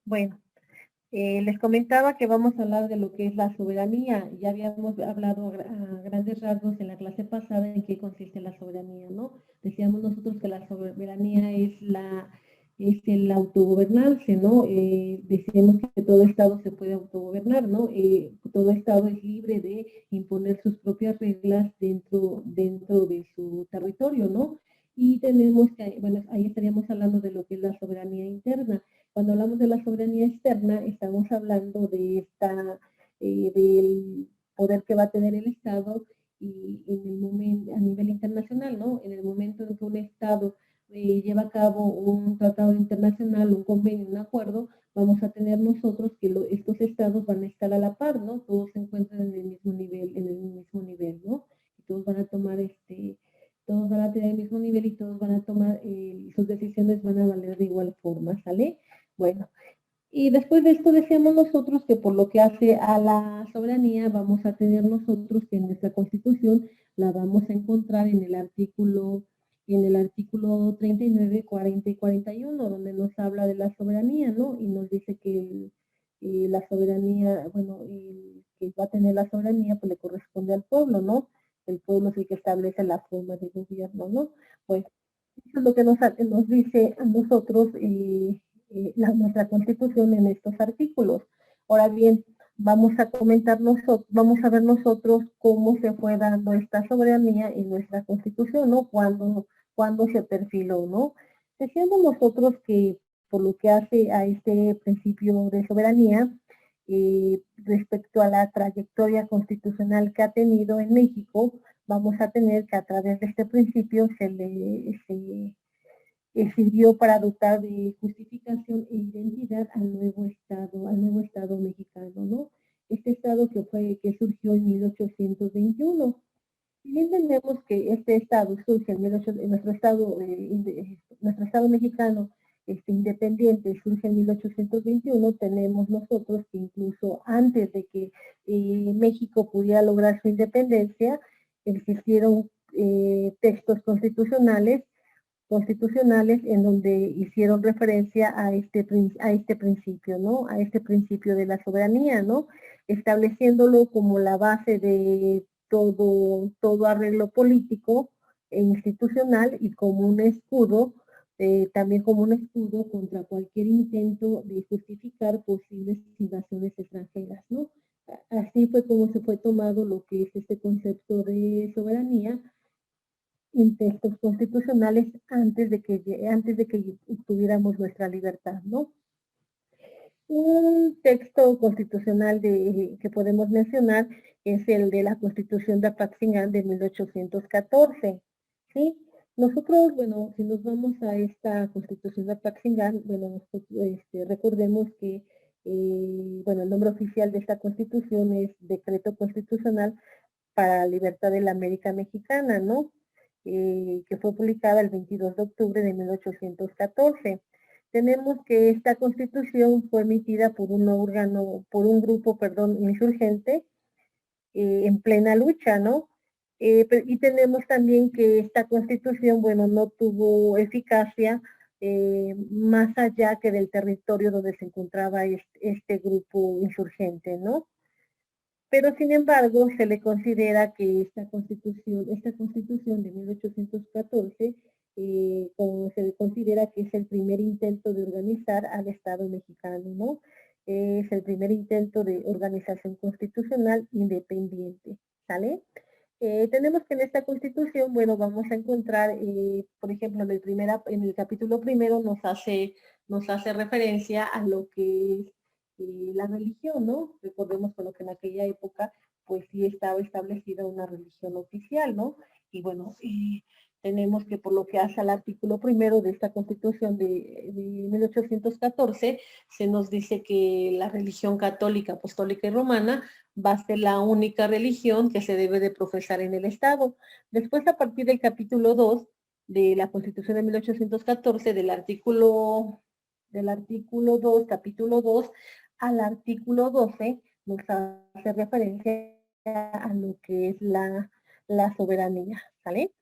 Bueno, les comentaba que vamos a hablar de lo que es la soberanía. Ya habíamos hablado a grandes rasgos en la clase pasada en qué consiste la soberanía, ¿no? Decíamos nosotros que la soberanía es el autogobernarse, ¿no? Decíamos que todo Estado se puede autogobernar, ¿no? Todo Estado es libre de imponer sus propias reglas dentro de su territorio, ¿no? Y tenemos que, bueno, ahí estaríamos hablando de lo que es la soberanía interna. Cuando hablamos de la soberanía externa, estamos hablando de del poder que va a tener el Estado y en el momento, a nivel internacional, ¿no? En el momento en que un Estado lleva a cabo un tratado internacional, un convenio, un acuerdo, vamos a tener nosotros que estos estados van a estar a la par, ¿no? Todos se encuentran en el mismo nivel, ¿no? Y todos van a tomar todos van a tener el mismo nivel y todos van a tomar, sus decisiones van a valer de igual forma, ¿sale? Bueno, y después de esto decíamos nosotros que por lo que hace a la soberanía, vamos a tener nosotros que en nuestra Constitución la vamos a encontrar en el artículo 39, 40 y 41, donde nos habla de la soberanía, ¿no? Y nos dice que la soberanía, bueno, que va a tener la soberanía, pues le corresponde al pueblo, ¿no? El pueblo es el que establece la forma de gobierno, ¿no? Pues eso es lo que nos dice a nosotros nuestra Constitución en estos artículos. Ahora bien, vamos a ver nosotros cómo se fue dando esta soberanía en nuestra Constitución, ¿no? Cuando se perfiló, ¿no? Decíamos nosotros que por lo que hace a este principio de soberanía, respecto a la trayectoria constitucional que ha tenido en México, vamos a tener que a través de este principio sirvió para dotar de justificación e identidad al nuevo Estado mexicano, ¿no? Este Estado que surgió en 1821. Si bien entendemos que este Estado surge nuestro Estado mexicano independiente surge en 1821, tenemos nosotros que incluso antes de que México pudiera lograr su independencia, existieron textos constitucionales en donde hicieron referencia a este principio, ¿no? A este principio de la soberanía, ¿no? Estableciéndolo como la base de todo arreglo político e institucional y como un escudo, también como un escudo contra cualquier intento de justificar posibles invasiones extranjeras, ¿no? Así fue como se fue tomado lo que es este concepto de soberanía en textos constitucionales antes de que tuviéramos nuestra libertad, ¿no? Un texto constitucional que podemos mencionar es el de la Constitución de Apatzingán de 1814, ¿sí? Nosotros, bueno, si nos vamos a esta Constitución de Apatzingán, bueno, recordemos que, bueno, el nombre oficial de esta Constitución es Decreto Constitucional para la Libertad de la América Mexicana, ¿no? Que fue publicada el 22 de octubre de 1814. Tenemos que esta constitución fue emitida por un grupo, perdón, insurgente en plena lucha, ¿no? Y tenemos también que esta constitución, bueno, no tuvo eficacia más allá que del territorio donde se encontraba este grupo insurgente, ¿no? Pero sin embargo se le considera que esta constitución de 1814, como se le considera que es el primer intento de organizar al Estado mexicano, ¿no? Es el primer intento de organización constitucional independiente, ¿sale? Tenemos que en esta constitución, bueno, vamos a encontrar, por ejemplo, en el capítulo primero nos hace referencia a lo que es la religión, ¿no? Recordemos con lo que en aquella época, pues sí estaba establecida una religión oficial, ¿no? Y bueno, tenemos que por lo que hace al artículo primero de esta constitución de 1814, se nos dice que la religión católica, apostólica y romana va a ser la única religión que se debe de profesar en el Estado. Después, a partir del capítulo 2 de la Constitución de 1814, del artículo 2, capítulo 2, al artículo 12, nos hace referencia a lo que es la soberanía, ¿sale?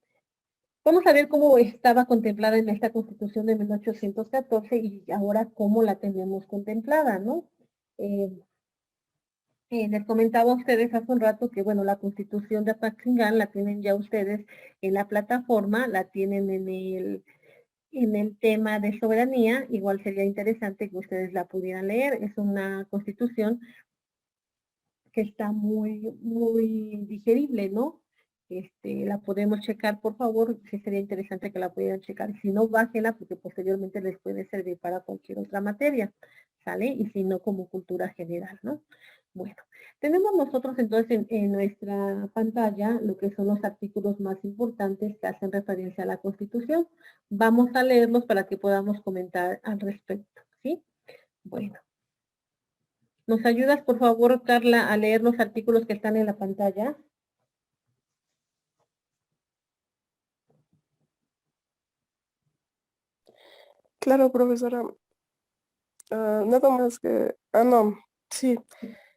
Vamos a ver cómo estaba contemplada en esta Constitución de 1814 y ahora cómo la tenemos contemplada, ¿no? Les comentaba a ustedes hace un rato que, bueno, la Constitución de Apatzingán la tienen ya ustedes en la plataforma, la tienen en el tema de soberanía. Igual sería interesante que ustedes la pudieran leer. Es una Constitución que está muy digerible, ¿no? La podemos checar, por favor, sí sería interesante que la pudieran checar. Si no, bájenla porque posteriormente les puede servir para cualquier otra materia, ¿sale? Y si no, como cultura general, ¿no? Bueno, tenemos nosotros entonces en nuestra pantalla lo que son los artículos más importantes que hacen referencia a la Constitución. Vamos a leerlos para que podamos comentar al respecto, ¿sí? Bueno. ¿Nos ayudas, por favor, Carla, a leer los artículos que están en la pantalla? Claro, profesora. Nada más que... no, sí.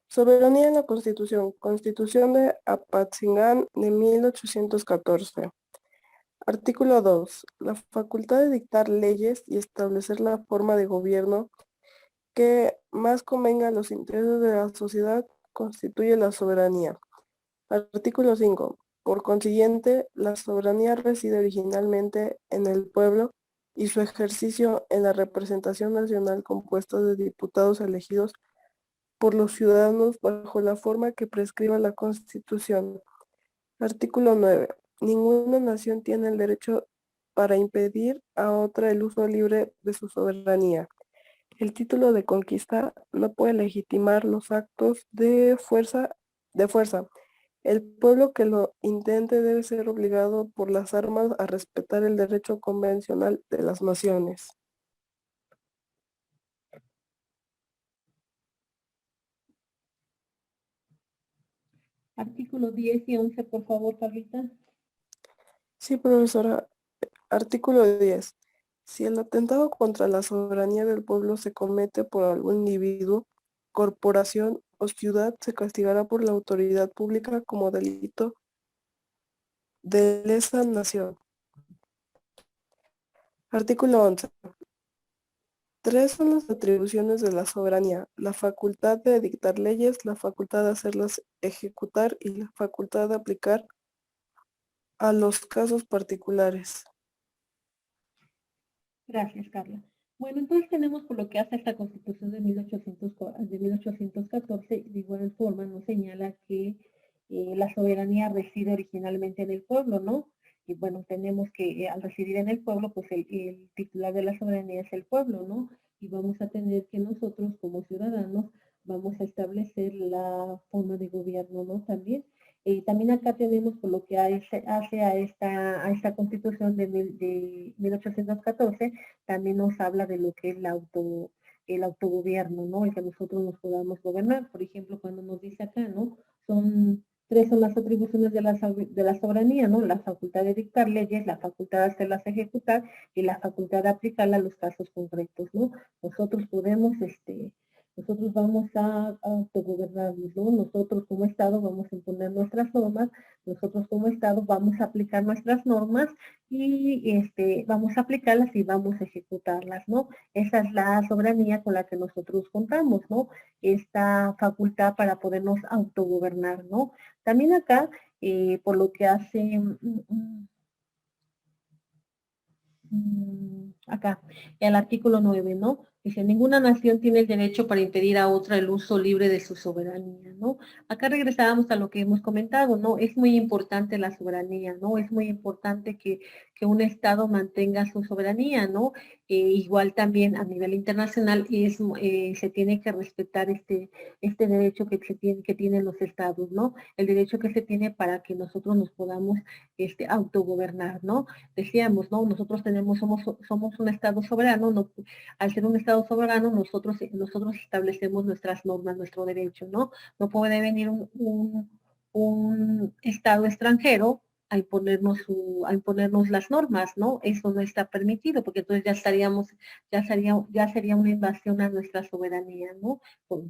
Soberanía en la Constitución. Constitución de Apatzingán de 1814. Artículo 2. La facultad de dictar leyes y establecer la forma de gobierno que más convenga a los intereses de la sociedad constituye la soberanía. Artículo 5. Por consiguiente, la soberanía reside originalmente en el pueblo y su ejercicio en la representación nacional compuesta de diputados elegidos por los ciudadanos bajo la forma que prescriba la Constitución. Artículo 9. Ninguna nación tiene el derecho para impedir a otra el uso libre de su soberanía. El título de conquista no puede legitimar los actos de fuerza. El pueblo que lo intente debe ser obligado por las armas a respetar el derecho convencional de las naciones. Artículo 10 y 11, por favor, Carlita. Sí, profesora. Artículo 10. Si el atentado contra la soberanía del pueblo se comete por algún individuo, corporación o ciudad, se castigará por la autoridad pública como delito de lesa nación. Artículo 11. Tres son las atribuciones de la soberanía: la facultad de dictar leyes, la facultad de hacerlas ejecutar y la facultad de aplicar a los casos particulares. Gracias, Carla. Bueno, entonces tenemos por lo que hace esta Constitución de 1814, de igual forma nos señala que la soberanía reside originalmente en el pueblo, ¿no? Y bueno, tenemos que al residir en el pueblo, pues el titular de la soberanía es el pueblo, ¿no? Y vamos a tener que nosotros como ciudadanos vamos a establecer la forma de gobierno, ¿no? También acá tenemos por lo que hace a esta Constitución de 1814, también nos habla de lo que es el autogobierno, ¿no? El que nosotros nos podamos gobernar. Por ejemplo, cuando nos dice acá, ¿no? Tres son las atribuciones de la soberanía, ¿no? La facultad de dictar leyes, la facultad de hacerlas ejecutar y la facultad de aplicarlas a los casos concretos, ¿no? Nosotros podemos, nosotros vamos a autogobernarnos, ¿no? Nosotros como Estado vamos a imponer nuestras normas, nosotros como Estado vamos a aplicar nuestras normas y vamos a aplicarlas y vamos a ejecutarlas, ¿no? Esa es la soberanía con la que nosotros contamos, ¿no? Esta facultad para podernos autogobernar, ¿no? También acá, por lo que hace acá, el artículo 9, ¿no? Dice, ninguna nación tiene el derecho para impedir a otra el uso libre de su soberanía, ¿no? Acá regresábamos a lo que hemos comentado, ¿no? Es muy importante la soberanía, ¿no? Es muy importante que un Estado mantenga su soberanía, ¿no? Igual también a nivel internacional se tiene que respetar este derecho que tienen los Estados, ¿no? El derecho que se tiene para que nosotros nos podamos autogobernar, ¿no? Decíamos, ¿no? Nosotros somos un Estado soberano, no, al ser un Estado soberano, nosotros establecemos nuestras normas, nuestro derecho, ¿no? No puede venir un Estado extranjero a imponernos las normas, ¿no? Eso no está permitido, porque entonces ya sería una invasión a nuestra soberanía, ¿no?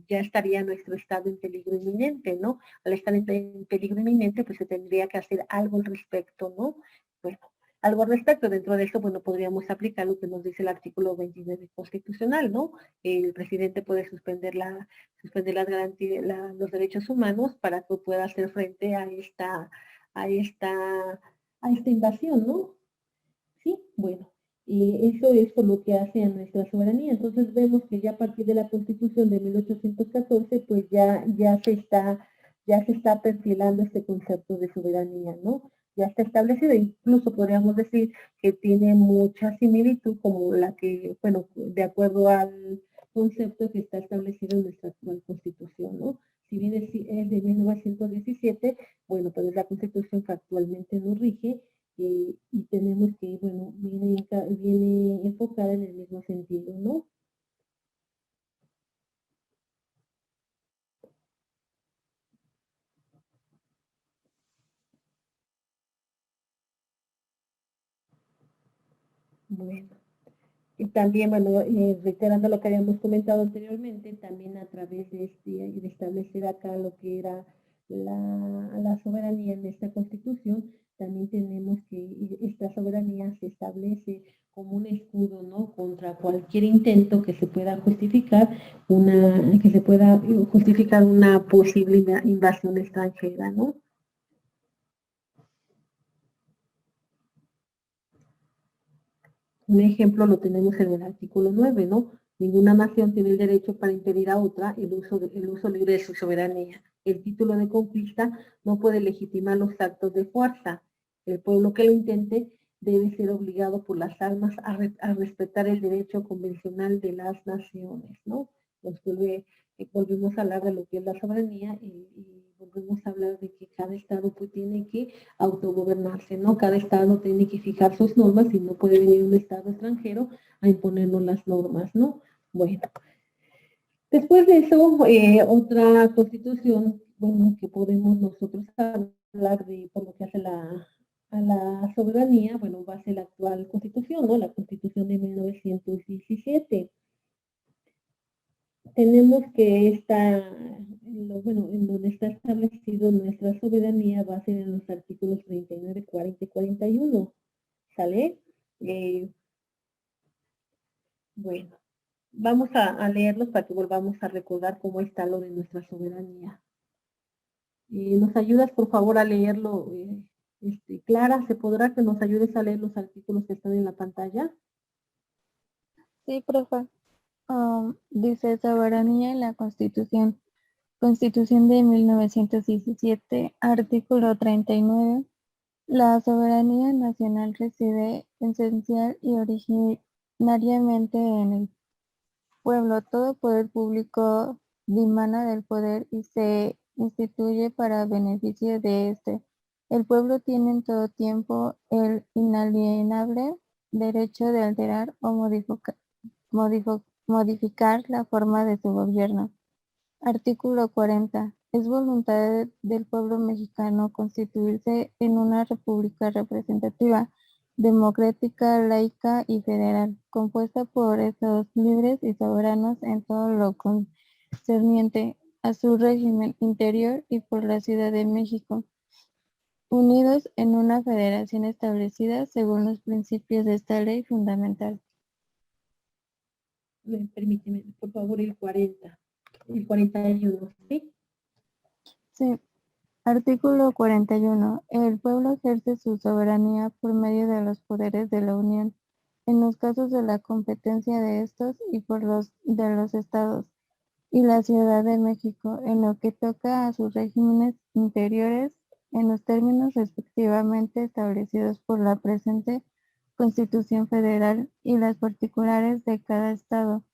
Ya estaría nuestro Estado en peligro inminente, ¿no? Al estar en peligro inminente, pues se tendría que hacer algo al respecto, ¿no? Bueno, algo al respecto. Dentro de eso, bueno, podríamos aplicar lo que nos dice el artículo 29 constitucional, ¿no? El presidente puede suspender las garantías, los derechos humanos para que pueda hacer frente a esta, a esta invasión, ¿no? Sí, bueno, y eso es por lo que hace a nuestra soberanía. Entonces vemos que ya a partir de la Constitución de 1814, pues ya se está perfilando este concepto de soberanía, ¿no? Ya está establecido, incluso podríamos decir que tiene mucha similitud como la que, bueno, de acuerdo al concepto que está establecido en nuestra actual Constitución, ¿no? Si bien es de 1917, bueno, pues es la Constitución que actualmente nos rige y tenemos que, bueno, viene enfocada en el mismo sentido, ¿no? Bueno, y también, bueno, reiterando lo que habíamos comentado anteriormente, también a través de establecer acá lo que era la soberanía en esta Constitución, también tenemos que esta soberanía se establece como un escudo, ¿no? Contra cualquier intento que se pueda justificar una posible invasión extranjera, ¿no? Un ejemplo lo tenemos en el artículo 9, ¿no? Ninguna nación tiene el derecho para impedir a otra el uso libre de su soberanía. El título de conquista no puede legitimar los actos de fuerza. El pueblo que lo intente debe ser obligado por las armas a respetar el derecho convencional de las naciones, ¿no? Volvemos a hablar de lo que es la soberanía y volvemos a hablar de que cada estado pues tiene que autogobernarse, ¿no? Cada estado tiene que fijar sus normas y no puede venir un estado extranjero a imponernos las normas, ¿no? Bueno, después de eso, otra constitución, bueno, que podemos nosotros hablar de por lo que hace a la soberanía, bueno, va a ser la actual constitución, ¿no? La constitución de 1917. Tenemos que bueno, en donde está establecido nuestra soberanía va a ser en los artículos 39, 40 y 41. ¿Sale? Bueno, vamos a leerlos para que volvamos a recordar cómo está lo de nuestra soberanía. ¿Nos ayudas, por favor, a leerlo, Clara? ¿Se podrá que nos ayudes a leer los artículos que están en la pantalla? Sí, profe. Dice soberanía en la Constitución. Constitución de 1917, artículo 39. La soberanía nacional reside esencial y originariamente en el pueblo. Todo poder público dimana del poder y se instituye para beneficio de éste. El pueblo tiene en todo tiempo el inalienable derecho de alterar o modificar la forma de su gobierno. Artículo 40. Es voluntad del pueblo mexicano constituirse en una república representativa, democrática, laica y federal, compuesta por estados libres y soberanos en todo lo concerniente a su régimen interior y por la Ciudad de México, unidos en una federación establecida según los principios de esta ley fundamental. Permíteme, por favor, el 41, ¿sí? Sí. Artículo 41. El pueblo ejerce su soberanía por medio de los poderes de la Unión, en los casos de la competencia de estos y por los de los estados, y la Ciudad de México, en lo que toca a sus regímenes interiores, en los términos respectivamente establecidos por la presente Constitución Federal y las particulares de cada estado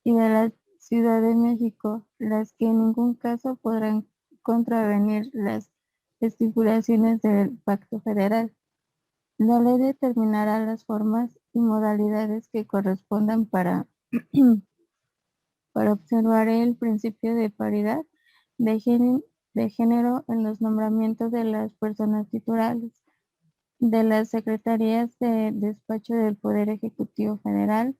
y de la Ciudad de México, las que en ningún caso podrán contravenir las estipulaciones del Pacto Federal. La ley determinará las formas y modalidades que correspondan para observar el principio de paridad de género en los nombramientos de las personas titulares de las secretarías de despacho del Poder Ejecutivo Federal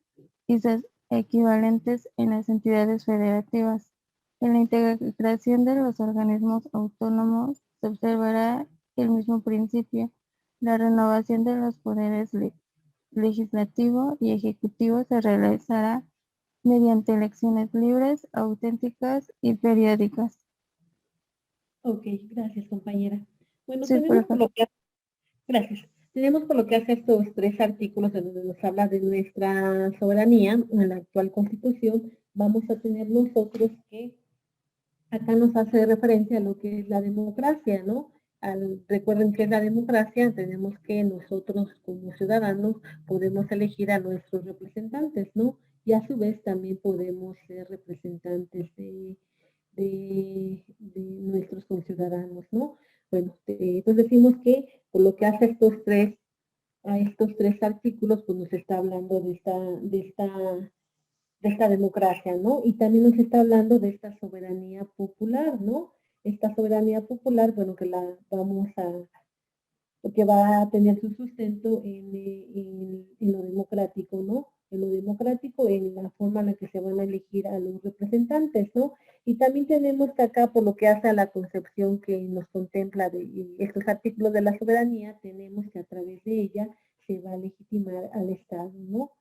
y sus equivalentes en las entidades federativas. En la integración de los organismos autónomos se observará el mismo principio. La renovación de los poderes legislativo y ejecutivo se realizará mediante elecciones libres, auténticas y periódicas. Ok, gracias, compañera. Bueno, Sí, tenemos por profe. lo que gracias. Tenemos por lo que hace estos 3 artículos en donde nos habla de nuestra soberanía en la actual Constitución. Vamos a tener nosotros que acá nos hace referencia a lo que es la democracia, ¿no? Recuerden que es la democracia, tenemos que nosotros como ciudadanos podemos elegir a nuestros representantes, ¿no? Y a su vez también podemos ser representantes de nuestros conciudadanos, ¿no? Bueno, entonces decimos que por lo que hace a estos 3 artículos, pues nos está hablando de esta democracia, ¿no? Y también nos está hablando de esta soberanía popular, ¿no? Esta soberanía popular, bueno, que va a tener su sustento en lo democrático, ¿no? En lo democrático, en la forma en la que se van a elegir a los representantes, ¿no? Y también tenemos que acá, por lo que hace a la concepción que nos contempla de estos artículos de la soberanía, tenemos que a través de ella se va a legitimar al Estado, ¿no?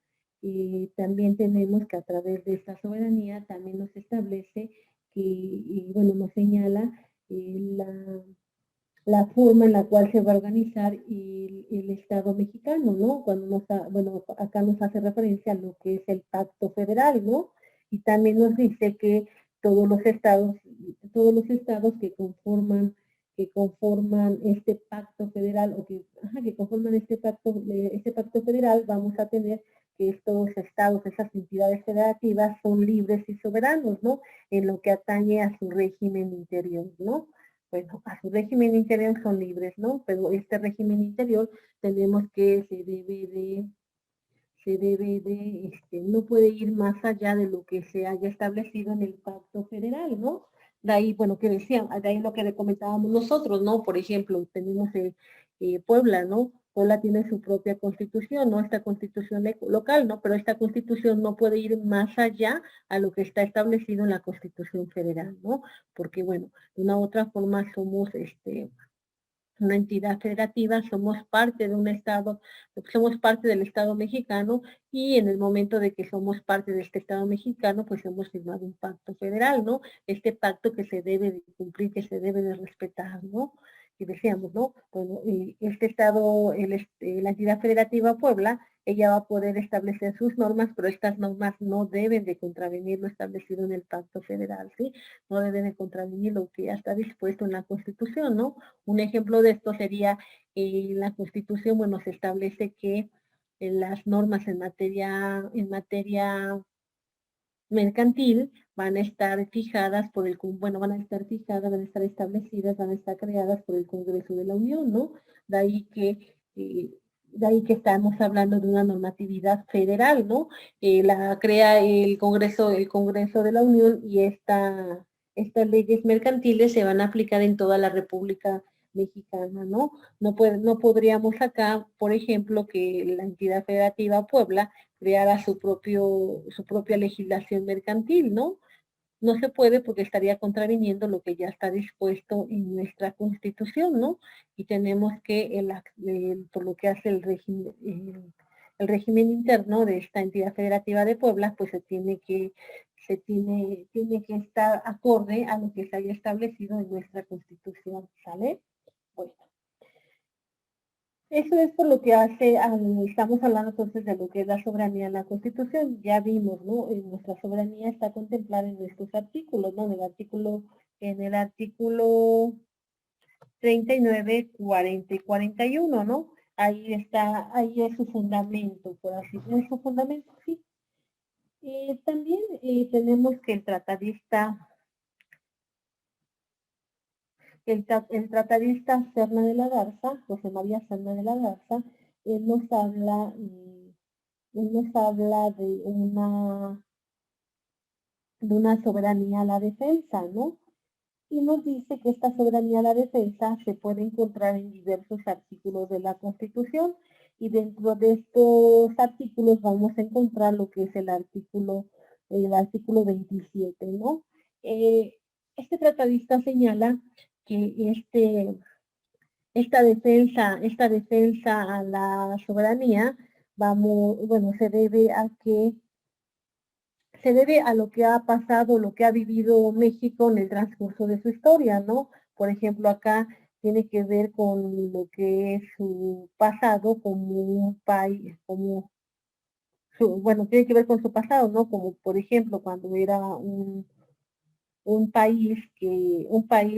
Y también tenemos que a través de esta soberanía también nos establece que, y bueno, nos señala la forma en la cual se va a organizar el Estado mexicano, ¿no? Bueno, acá nos hace referencia a lo que es el pacto federal, ¿no? Y también nos dice que todos los estados que conforman este pacto federal o que conforman este pacto federal, vamos a tener que estos estados, esas entidades federativas son libres y soberanos, ¿no? En lo que atañe a su régimen interior, ¿no? Bueno, a su régimen interior son libres, ¿no? Pero este régimen interior tenemos que no puede ir más allá de lo que se haya establecido en el pacto federal, ¿no? De ahí, bueno, que decían, de ahí lo que le comentábamos nosotros, ¿no? Por ejemplo, tenemos Puebla, ¿no? Puebla tiene su propia constitución, ¿no? Esta constitución local, ¿no? Pero esta constitución no puede ir más allá a lo que está establecido en la constitución federal, ¿no? Porque, bueno, de una u otra forma somos, una entidad federativa, somos parte de un Estado, somos parte del Estado mexicano y en el momento de que somos parte de este Estado mexicano, pues hemos firmado un pacto federal, ¿no? Este pacto que se debe de cumplir, que se debe de respetar, ¿no? Y decíamos, ¿no? Bueno, este Estado, la entidad federativa Puebla, ella va a poder establecer sus normas, pero estas normas no deben de contravenir lo establecido en el pacto federal, ¿sí? No deben de contravenir lo que ya está dispuesto en la Constitución, ¿no? Un ejemplo de esto sería la Constitución, bueno, se establece que las normas en materia mercantil van a estar fijadas van a estar fijadas, van a estar establecidas, van a estar creadas por el Congreso de la Unión, ¿no? De ahí que estamos hablando de una normatividad federal, ¿no? La crea el Congreso de la Unión y estas leyes mercantiles se van a aplicar en toda la República Mexicana, ¿no? No podríamos acá, por ejemplo, que la entidad federativa Puebla creara su propia legislación mercantil, ¿no? No se puede porque estaría contraviniendo lo que ya está dispuesto en nuestra Constitución, ¿no? Y tenemos que, por lo que hace el régimen interno de esta entidad federativa de Puebla, pues tiene que estar acorde a lo que se haya establecido en nuestra Constitución, ¿sale? Bueno. Eso es por lo que estamos hablando entonces de lo que es la soberanía en la Constitución. Ya vimos, ¿no? Nuestra soberanía está contemplada en nuestros artículos, ¿no? En el artículo 39, 40 y 41, ¿no? Ahí es su fundamento, por así decirlo, es su fundamento, sí. También tenemos que el tratadista Serna de la Garza, José María Serna de la Garza, él nos habla, de una soberanía a la defensa, ¿no? Y nos dice que esta soberanía a la defensa se puede encontrar en diversos artículos de la Constitución y dentro de estos artículos vamos a encontrar lo que es el artículo 27, ¿no? Este tratadista señala que esta defensa a la soberanía, se debe a lo que ha pasado, lo que ha vivido México en el transcurso de su historia, ¿no? Por ejemplo, acá tiene que ver con lo que es su pasado como un país, tiene que ver con su pasado, ¿no? Como por ejemplo, cuando era un país,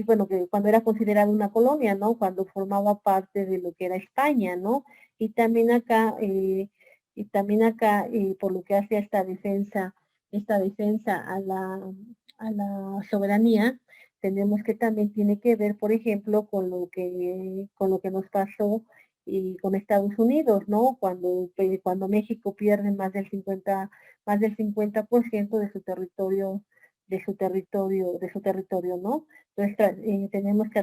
bueno, que cuando era considerado una colonia, ¿no? Cuando formaba parte de lo que era España, ¿no? Y también acá, por lo que hace esta defensa a la soberanía, tenemos que también tiene que ver, por ejemplo, con lo que nos pasó y con Estados Unidos, ¿no? Cuando México pierde más del 50% de su territorio, ¿no? Entonces, tenemos que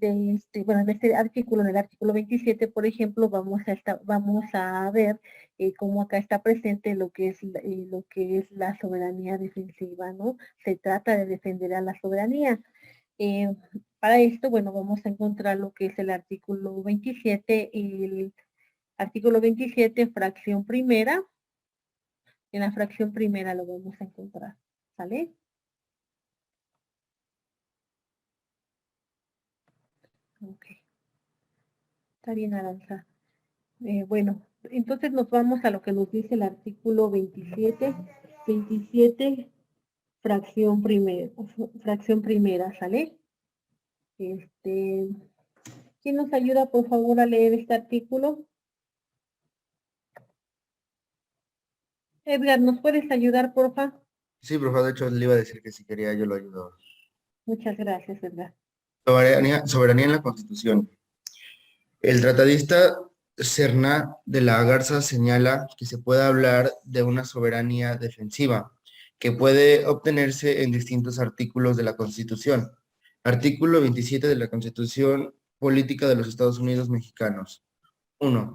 en este artículo, en el artículo 27, por ejemplo, vamos a ver cómo acá está presente lo que es la soberanía defensiva, ¿no? Se trata de defender a la soberanía. Para esto, bueno, vamos a encontrar lo que es el artículo 27, fracción primera. En la fracción primera lo vamos a encontrar, ¿sale? Ok. Está bien, Aranza. Bueno, entonces nos vamos a lo que nos dice el artículo 27, fracción primera, ¿sale? ¿Quién nos ayuda, por favor, a leer este artículo? Edgar, ¿nos puedes ayudar, por favor? Sí, profe, de hecho le iba a decir que si quería yo lo ayudaba. Muchas gracias, Edgar. Soberanía en la Constitución. El tratadista Serna de la Garza señala que se puede hablar de una soberanía defensiva, que puede obtenerse en distintos artículos de la Constitución. Artículo 27 de la Constitución Política de los Estados Unidos Mexicanos. 1.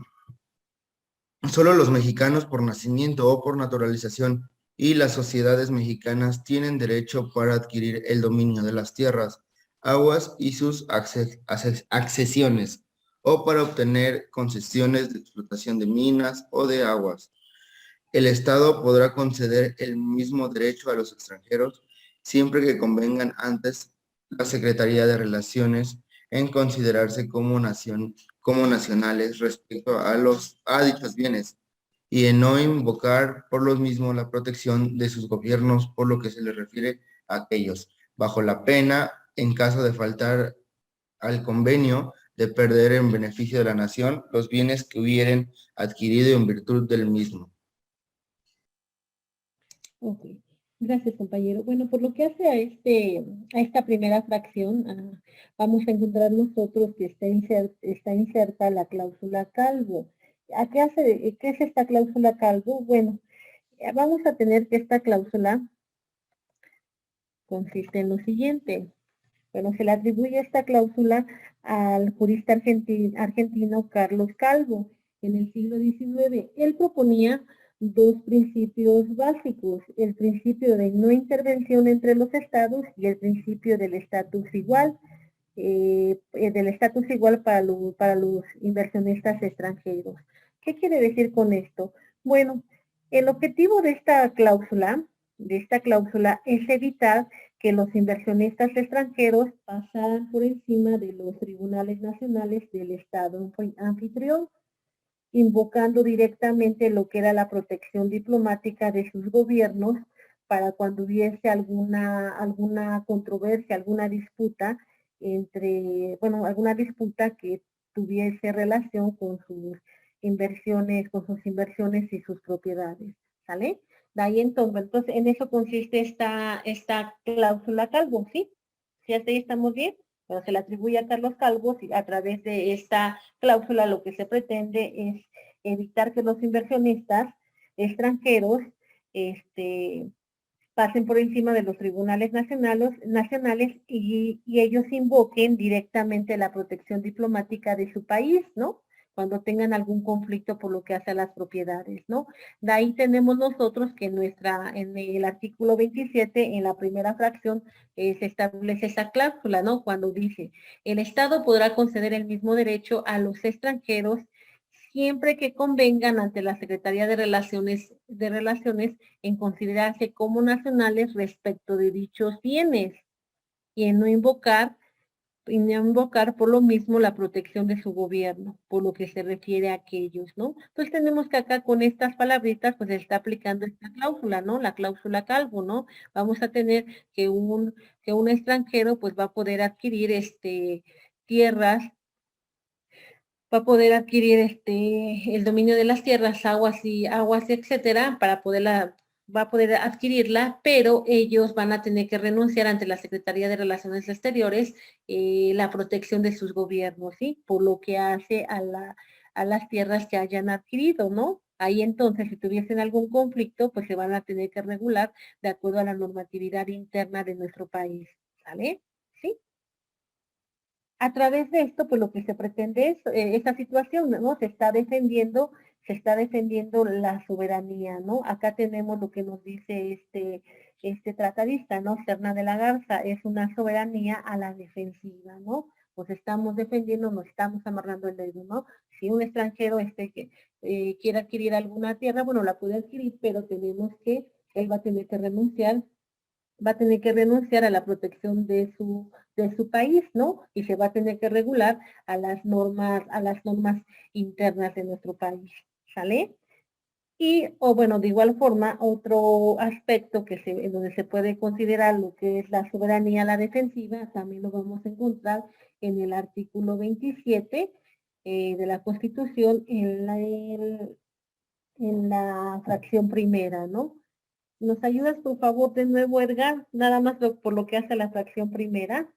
Solo los mexicanos por nacimiento o por naturalización y las sociedades mexicanas tienen derecho para adquirir el dominio de las tierras, aguas y sus accesiones, o para obtener concesiones de explotación de minas o de aguas. El Estado podrá conceder el mismo derecho a los extranjeros siempre que convengan antes la Secretaría de Relaciones en considerarse como nacionales respecto a dichos bienes y en no invocar por los mismos la protección de sus gobiernos por lo que se les refiere a aquellos, bajo la pena, en caso de faltar al convenio, de perder en beneficio de la nación los bienes que hubieren adquirido en virtud del mismo. Ok, gracias, compañero. Bueno, por lo que hace a esta primera fracción, vamos a encontrar nosotros que está inserta la cláusula calvo. ¿Qué es esta cláusula calvo? Bueno, vamos a tener que esta cláusula consiste en lo siguiente. Bueno, se le atribuye esta cláusula al jurista argentino Carlos Calvo en el siglo XIX. Él proponía dos principios básicos, el principio de no intervención entre los estados y el principio del estatus igual, para los inversionistas extranjeros. ¿Qué quiere decir con esto? Bueno, el objetivo de esta cláusula es evitar que los inversionistas extranjeros pasaran por encima de los tribunales nacionales del Estado anfitrión, invocando directamente lo que era la protección diplomática de sus gobiernos para cuando hubiese alguna controversia, alguna disputa alguna disputa que tuviese relación con sus inversiones y sus propiedades, ¿sale? De ahí entonces, en eso consiste esta cláusula Calvo, ¿sí? ¿Sí hasta ahí estamos bien? Pero se le atribuye a Carlos Calvo y a través de esta cláusula lo que se pretende es evitar que los inversionistas extranjeros pasen por encima de los tribunales nacionales y ellos invoquen directamente la protección diplomática de su país, ¿no? cuando tengan algún conflicto por lo que hace a las propiedades, ¿no? De ahí tenemos nosotros que en el artículo 27, en la primera fracción, se establece esa cláusula, ¿no? Cuando dice, el Estado podrá conceder el mismo derecho a los extranjeros siempre que convengan ante la Secretaría de Relaciones en considerarse como nacionales respecto de dichos bienes y en no invocar por lo mismo la protección de su gobierno, por lo que se refiere a aquellos, ¿no? Entonces tenemos que acá con estas palabritas, pues se está aplicando esta cláusula, ¿no? La cláusula Calvo, ¿no? Vamos a tener que un extranjero, pues va a poder adquirir tierras, va a poder adquirir el dominio de las tierras, aguas, etcétera, va a poder adquirirla, pero ellos van a tener que renunciar ante la Secretaría de Relaciones Exteriores la protección de sus gobiernos, ¿sí? Por lo que hace a las tierras que hayan adquirido, ¿no? Ahí entonces, si tuviesen algún conflicto, pues se van a tener que regular de acuerdo a la normatividad interna de nuestro país, ¿sale? ¿Sí? A través de esto, pues lo que se pretende es esta situación, ¿no? Se está defendiendo la soberanía, ¿no? Acá tenemos lo que nos dice este tratadista, ¿no? Serna de la Garza, es una soberanía a la defensiva, ¿no? Pues estamos defendiendo, nos estamos amarrando el dedo, ¿no? Si un extranjero que quiere adquirir alguna tierra, bueno, la puede adquirir, pero él va a tener que renunciar a la protección de su país, ¿no? Y se va a tener que regular a las normas internas de nuestro país, ¿sale? O bueno, de igual forma, otro aspecto en donde se puede considerar lo que es la soberanía a la defensiva, también lo vamos a encontrar en el artículo 27 de la Constitución, en la fracción primera, ¿no? ¿Nos ayudas, por favor, de nuevo, Edgar? Nada más por lo que hace a la fracción primera.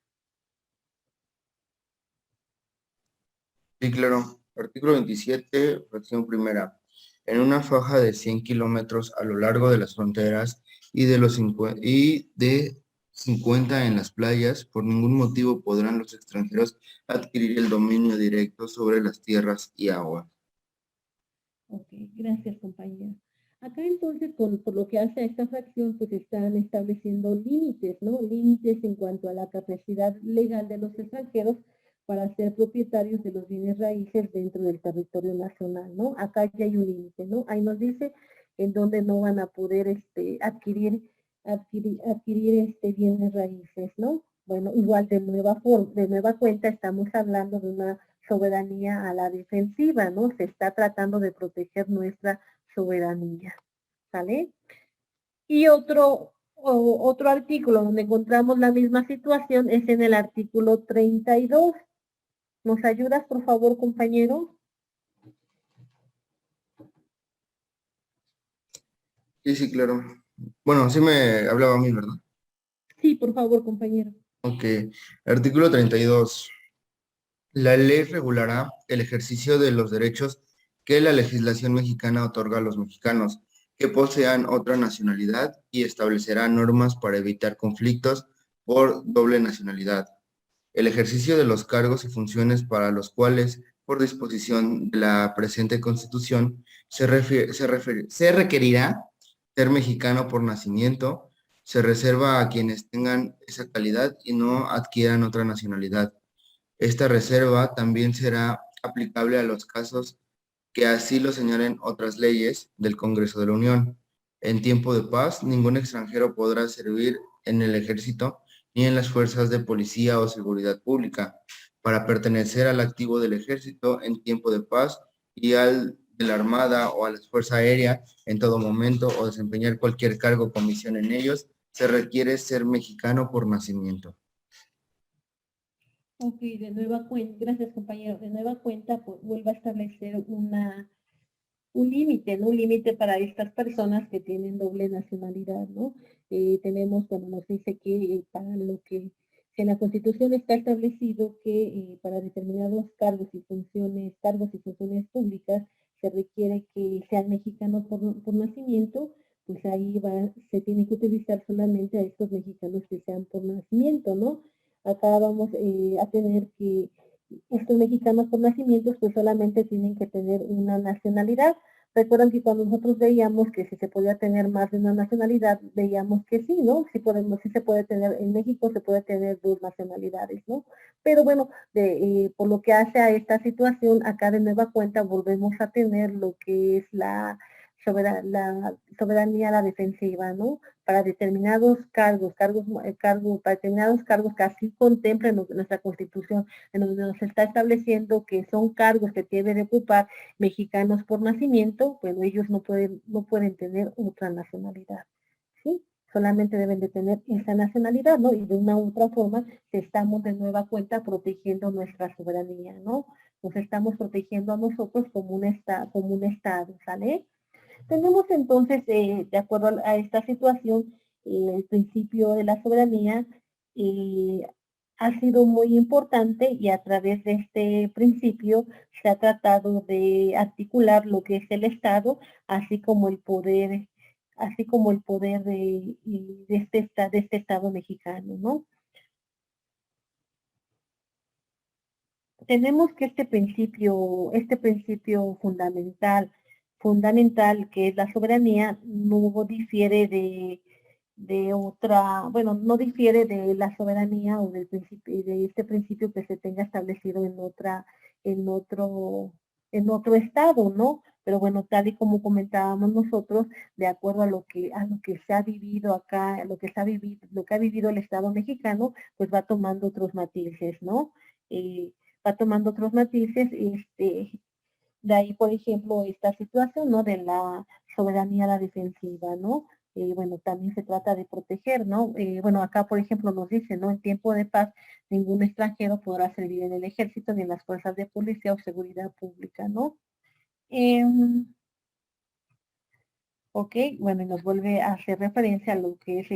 Sí, claro. Artículo 27, fracción primera. En una faja de 100 kilómetros a lo largo de las fronteras y de 50 en las playas, por ningún motivo podrán los extranjeros adquirir el dominio directo sobre las tierras y aguas. Ok, gracias, compañera. Acá entonces, por lo que hace a esta fracción, pues están estableciendo límites, ¿no? Límites en cuanto a la capacidad legal de los extranjeros para ser propietarios de los bienes raíces dentro del territorio nacional, ¿no? Acá ya hay un límite, ¿no? Ahí nos dice en dónde no van a poder adquirir bienes raíces, ¿no? Bueno, igual de nueva cuenta estamos hablando de una soberanía a la defensiva, ¿no? Se está tratando de proteger nuestra soberanía, ¿sale? Y otro artículo donde encontramos la misma situación es en el artículo 32. ¿Nos ayudas, por favor, compañero? Sí, claro. Bueno, sí me hablaba a mí, ¿verdad? Sí, por favor, compañero. Ok. Artículo 32. La ley regulará el ejercicio de los derechos que la legislación mexicana otorga a los mexicanos que posean otra nacionalidad y establecerá normas para evitar conflictos por doble nacionalidad. El ejercicio de los cargos y funciones para los cuales, por disposición de la presente Constitución, se requerirá ser mexicano por nacimiento, se reserva a quienes tengan esa calidad y no adquieran otra nacionalidad. Esta reserva también será aplicable a los casos que así lo señalen otras leyes del Congreso de la Unión. En tiempo de paz, ningún extranjero podrá servir en el ejército ni en las fuerzas de policía o seguridad pública, para pertenecer al activo del ejército en tiempo de paz y al de la Armada o a la Fuerza Aérea en todo momento o desempeñar cualquier cargo o comisión en ellos, se requiere ser mexicano por nacimiento. Ok, de nueva cuenta, gracias, compañero. De nueva cuenta, pues vuelve a establecer un límite, ¿no? Un límite para estas personas que tienen doble nacionalidad, ¿no? Tenemos, cuando nos dice que para lo que en la Constitución está establecido que para determinados cargos y funciones públicas se requiere que sean mexicanos por nacimiento, pues ahí se tiene que utilizar solamente a estos mexicanos que sean por nacimiento, ¿no? Acá vamos a tener que estos mexicanos por nacimiento pues solamente tienen que tener una nacionalidad. Recuerdan que cuando nosotros veíamos que si se podía tener más de una nacionalidad, veíamos que sí, ¿no? Sí se puede tener, en México se puede tener dos nacionalidades, ¿no? Pero bueno, por lo que hace a esta situación, acá de nueva cuenta volvemos a tener lo que es la soberanía a la defensiva, ¿no? Para determinados para determinados cargos que así contempla nuestra Constitución, en donde nos está estableciendo que son cargos que deben ocupar mexicanos por nacimiento, bueno, ellos no pueden tener otra nacionalidad, ¿sí? Solamente deben de tener esa nacionalidad, ¿no? Y de una u otra forma estamos de nueva cuenta protegiendo nuestra soberanía, ¿no? Nos estamos protegiendo a nosotros como un Estado, ¿sale? Tenemos entonces, de acuerdo a esta situación, el principio de la soberanía ha sido muy importante y a través de este principio se ha tratado de articular lo que es el Estado, así como el poder de este Estado mexicano, ¿no? Tenemos que este principio fundamental que es la soberanía, no difiere de otra, bueno, no difiere de la soberanía o de este principio que se tenga establecido en otro, en otro estado, ¿no? Pero bueno, tal y como comentábamos nosotros, de acuerdo a lo que se ha vivido acá, lo que ha vivido el Estado mexicano, pues va tomando otros matices, ¿no? Va tomando otros matices, de ahí, por ejemplo, esta situación, ¿no? De la soberanía a la defensiva, ¿no? Bueno, también se trata de proteger, ¿no? Bueno, acá, por ejemplo, nos dice, ¿no? En tiempo de paz, ningún extranjero podrá servir en el ejército ni en las fuerzas de policía o seguridad pública, ¿no? Ok, bueno, y nos vuelve a hacer referencia a lo que es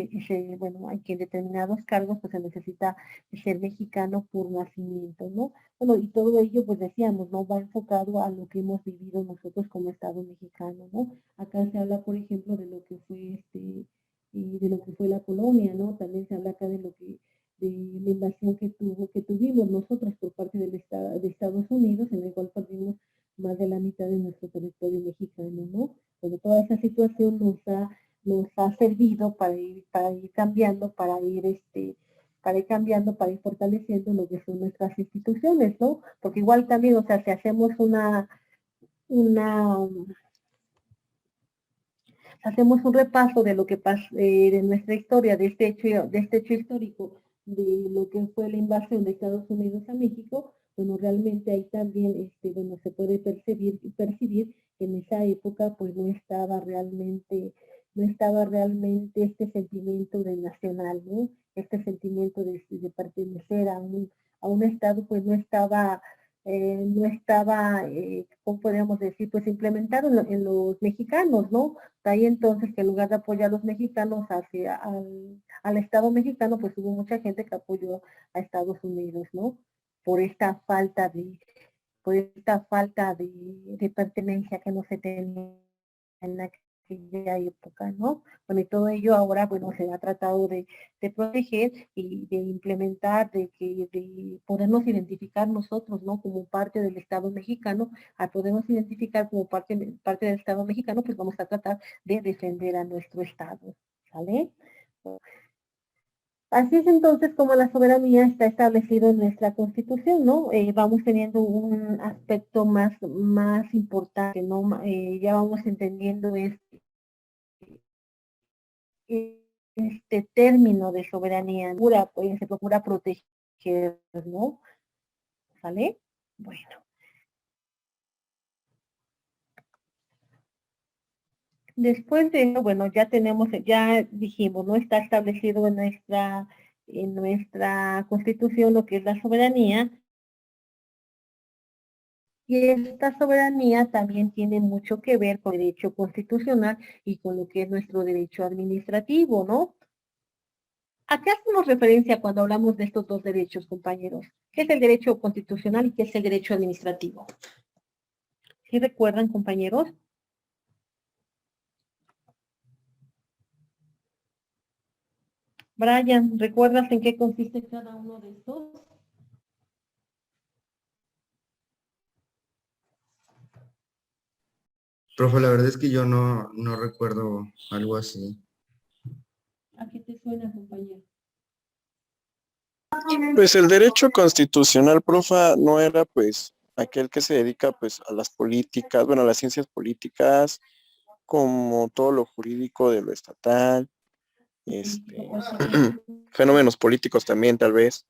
bueno, hay que en determinados cargos pues se necesita ser mexicano por nacimiento, ¿no? Bueno, y todo ello, pues decíamos, ¿no? Va enfocado a lo que hemos vivido nosotros como Estado mexicano, ¿no? Acá se habla, por ejemplo, de lo que fue de lo que fue la colonia, ¿no? También se habla acá de la invasión que tuvimos nosotros por parte de Estados Unidos, en el cual perdimos más de la mitad de nuestro territorio mexicano, ¿no? Pero toda esa situación nos ha servido para ir cambiando, para ir cambiando, para ir fortaleciendo lo que son nuestras instituciones, ¿no? Porque igual también, o sea, si hacemos una hacemos un repaso de lo que pasó, de nuestra historia, de este hecho histórico, de lo que fue la invasión de Estados Unidos a México, bueno, realmente ahí también, bueno, se puede percibir que en esa época, pues no estaba realmente este sentimiento de nacional, ¿no? Este sentimiento de pertenecer a un Estado, pues ¿cómo podríamos decir? Pues implementado en los mexicanos, ¿no? De ahí entonces que en lugar de apoyar a los mexicanos al Estado mexicano, pues hubo mucha gente que apoyó a Estados Unidos, ¿no? Por esta falta de, de pertenencia que no se tenía en aquella época, ¿no? Bueno, y todo ello ahora, bueno, se ha tratado de proteger y de implementar, de podernos identificar nosotros, ¿no? Como parte del Estado mexicano, al podernos identificar como parte del Estado mexicano, pues vamos a tratar de defender a nuestro Estado, ¿sale? Así es entonces como la soberanía está establecido en nuestra Constitución, ¿no? Vamos teniendo un aspecto más importante, ¿no? Ya vamos entendiendo este término de soberanía, pues, se procura proteger, ¿no? ¿Sale? Bueno. Después de eso, bueno, ya dijimos, ¿no? Está establecido en nuestra Constitución lo que es la soberanía. Y esta soberanía también tiene mucho que ver con el derecho constitucional y con lo que es nuestro derecho administrativo, ¿no? ¿A qué hacemos referencia cuando hablamos de estos dos derechos, compañeros? ¿Qué es el derecho constitucional y qué es el derecho administrativo? ¿Sí recuerdan, compañeros? Brian, ¿recuerdas en qué consiste cada uno de estos? Profe, la verdad es que yo no recuerdo algo así. ¿A qué te suena, compañero? Pues el derecho constitucional, profa, no era pues aquel que se dedica pues a las políticas, bueno, a las ciencias políticas, como todo lo jurídico de lo estatal, Político este, partidario. fenómenos políticos también tal vez.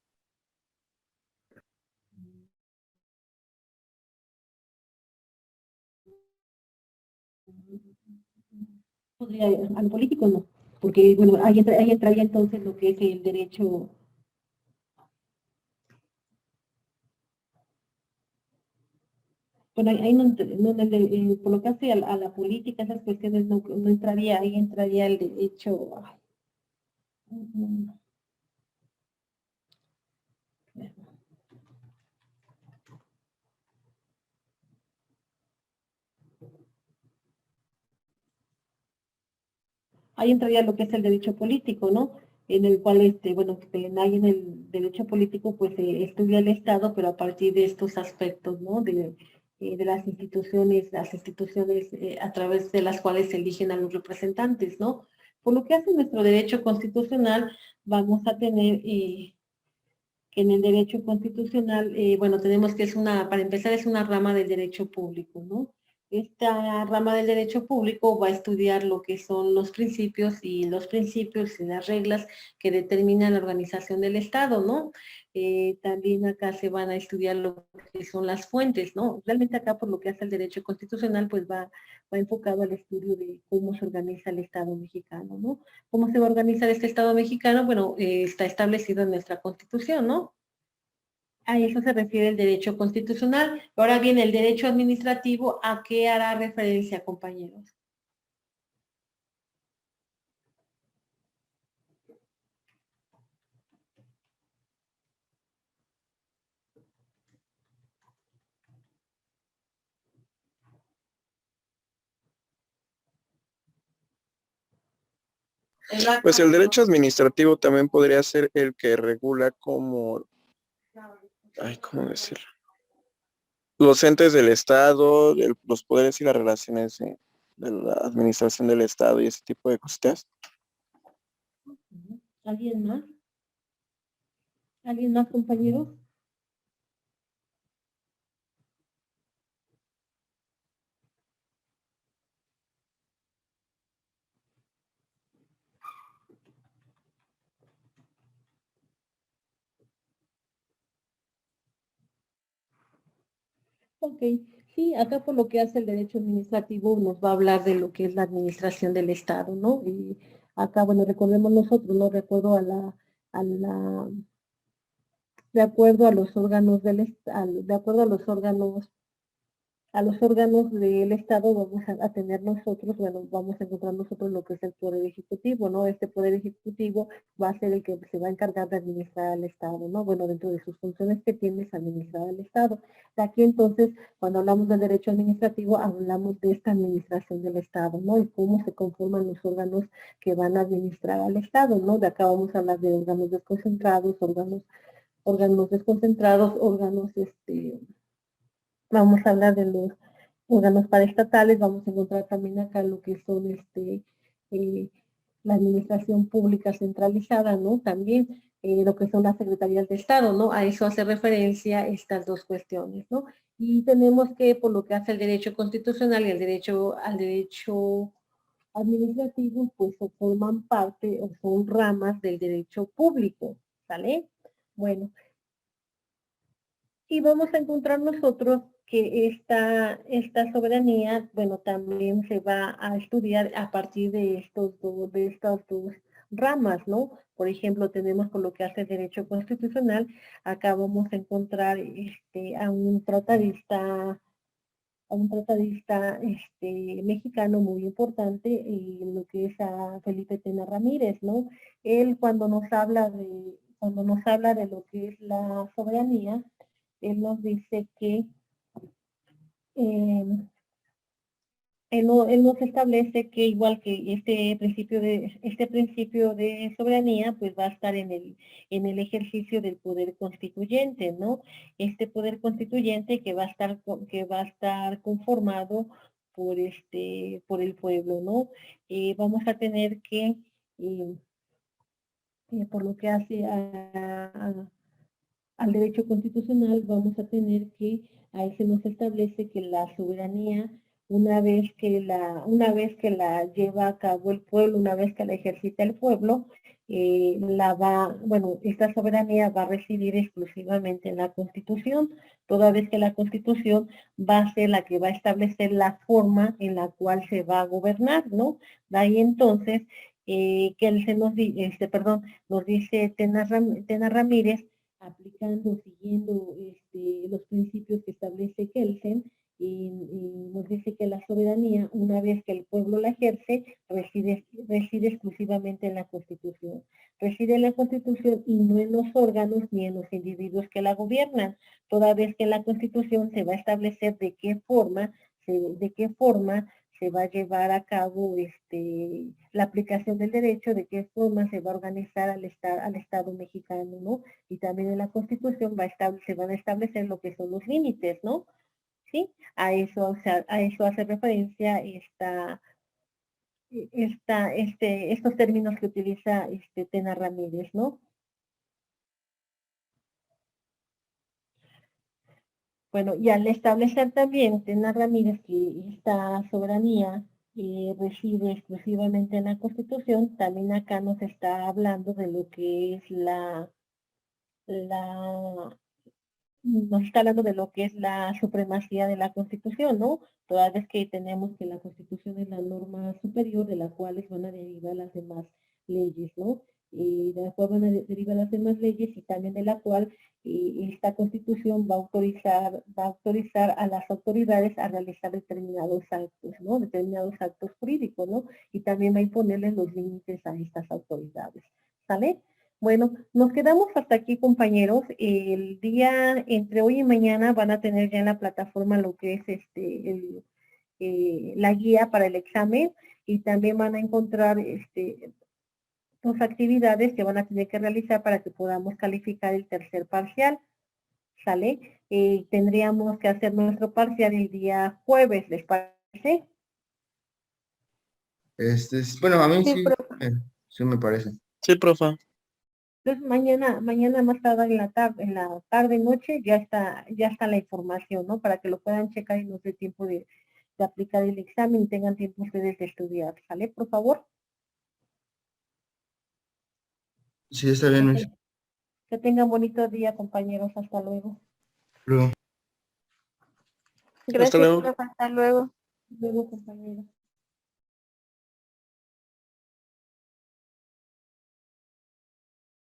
Podría, a lo político no, porque bueno, ahí entraría entonces lo que es el derecho. Bueno, ahí no, por lo que hace a la política, esas cuestiones no entraría, ahí entraría el derecho. Ay, mm, ahí entraría lo que es el derecho político, ¿no? En el cual, bueno, ahí en el derecho político, pues se estudia el Estado, pero a partir de estos aspectos, ¿no? De las instituciones a través de las cuales se eligen a los representantes, ¿no? Por lo que hace nuestro derecho constitucional, vamos a tener que en el derecho constitucional, bueno, tenemos que para empezar, es una rama del derecho público, ¿no? Esta rama del derecho público va a estudiar lo que son los principios y las reglas que determinan la organización del Estado, ¿no? También acá se van a estudiar lo que son las fuentes, ¿no? Realmente acá por lo que hace el derecho constitucional, pues va enfocado al estudio de cómo se organiza el Estado mexicano, ¿no? ¿Cómo se va a organizar este Estado mexicano? Bueno, está establecido en nuestra Constitución, ¿no? A eso se refiere el derecho constitucional. Ahora bien, el derecho administrativo, ¿a qué hará referencia, compañeros? Pues el derecho administrativo también podría ser el que regula como, ay, ¿cómo decirlo? Los entes del Estado, los poderes y las relaciones de la administración del Estado y ese tipo de cositas. ¿Alguien más? ¿Alguien más, compañeros? Ok, sí, acá por lo que hace el derecho administrativo nos va a hablar de lo que es la administración del Estado, ¿no? Y acá, bueno, recordemos nosotros, ¿no? A la, de acuerdo a los órganos de acuerdo a los órganos del Estado vamos a tener nosotros, bueno, vamos a encontrar nosotros lo que es el Poder Ejecutivo, ¿no? Este Poder Ejecutivo va a ser el que se va a encargar de administrar al Estado, ¿no? Bueno, dentro de sus funciones que tiene es administrar al Estado. De aquí entonces, cuando hablamos del derecho administrativo, hablamos de esta administración del Estado, ¿no? Y cómo se conforman los órganos que van a administrar al Estado, ¿no? De acá vamos a hablar de órganos desconcentrados, órganos desconcentrados, vamos a hablar de los órganos paraestatales, vamos a encontrar también acá lo que son eh, la administración pública centralizada, ¿no? También lo que son las secretarías de Estado, ¿no? A eso hace referencia estas dos cuestiones, ¿no? Y tenemos que, por lo que hace el derecho constitucional y al derecho administrativo, pues forman parte o son ramas del derecho público, ¿sale? Bueno, y vamos a encontrar nosotros que esta soberanía, bueno, también se va a estudiar a partir de estas dos ramas, ¿no? Por ejemplo, tenemos con lo que hace el derecho constitucional, acá vamos a encontrar a un tratadista mexicano muy importante, lo que es a Felipe Tena Ramírez, ¿no? Él cuando nos habla de lo que es la soberanía, él nos dice que eh, él nos establece que igual que este principio de soberanía, pues va a estar en el ejercicio del poder constituyente, ¿no? Este poder constituyente que va a estar conformado por el pueblo, ¿no? Vamos a tener que, por lo que hace al derecho constitucional, vamos a tener que, ahí se nos establece que la soberanía, una vez que la lleva a cabo el pueblo, una vez que la ejercita el pueblo, esta soberanía va a residir exclusivamente en la Constitución, toda vez que la Constitución va a ser la que va a establecer la forma en la cual se va a gobernar, ¿no? De ahí entonces, que él nos dice Tena Ramírez, aplicando, siguiendo los principios que establece Kelsen, y nos dice que la soberanía, una vez que el pueblo la ejerce, reside exclusivamente en la Constitución. Reside en la Constitución y no en los órganos ni en los individuos que la gobiernan, toda vez que en la Constitución se va a establecer de qué forma se va a llevar a cabo la aplicación del derecho, de qué forma se va a organizar al Estado mexicano, ¿no? Y también en la Constitución se van a establecer lo que son los límites, ¿no? ¿Sí? A eso hace referencia estos términos que utiliza Tena Ramírez, ¿no? Bueno, y al establecer también Tena Ramírez que esta soberanía reside exclusivamente en la Constitución, también acá nos está hablando de lo que es nos está hablando de lo que es la supremacía de la Constitución, ¿no? Toda vez que tenemos que la Constitución es la norma superior de la cual van a derivar las demás leyes, ¿no? Y de la cual van a derivar las demás leyes y también de la cual esta Constitución va a autorizar a las autoridades a realizar determinados actos, ¿no? Determinados actos jurídicos, ¿no? Y también va a imponerles los límites a estas autoridades, ¿sale? Bueno, nos quedamos hasta aquí, compañeros. El día entre hoy y mañana van a tener ya en la plataforma lo que es la guía para el examen y también van a encontrar dos actividades que van a tener que realizar para que podamos calificar el tercer parcial. ¿Sale? Tendríamos que hacer nuestro parcial el día jueves, ¿les parece? Bueno, a mí Sí, sí, profe. sí me parece. Sí, profe. Entonces mañana más tarde en la tarde, noche, ya está la información, ¿no? Para que lo puedan checar y nos dé tiempo de aplicar el examen y tengan tiempo ustedes de estudiar, ¿sale? Por favor. Sí, está bien, Luis. Que tengan bonito día, compañeros. Hasta luego. Luego. Gracias, luego. profe. Hasta luego. Hasta luego, compañeros.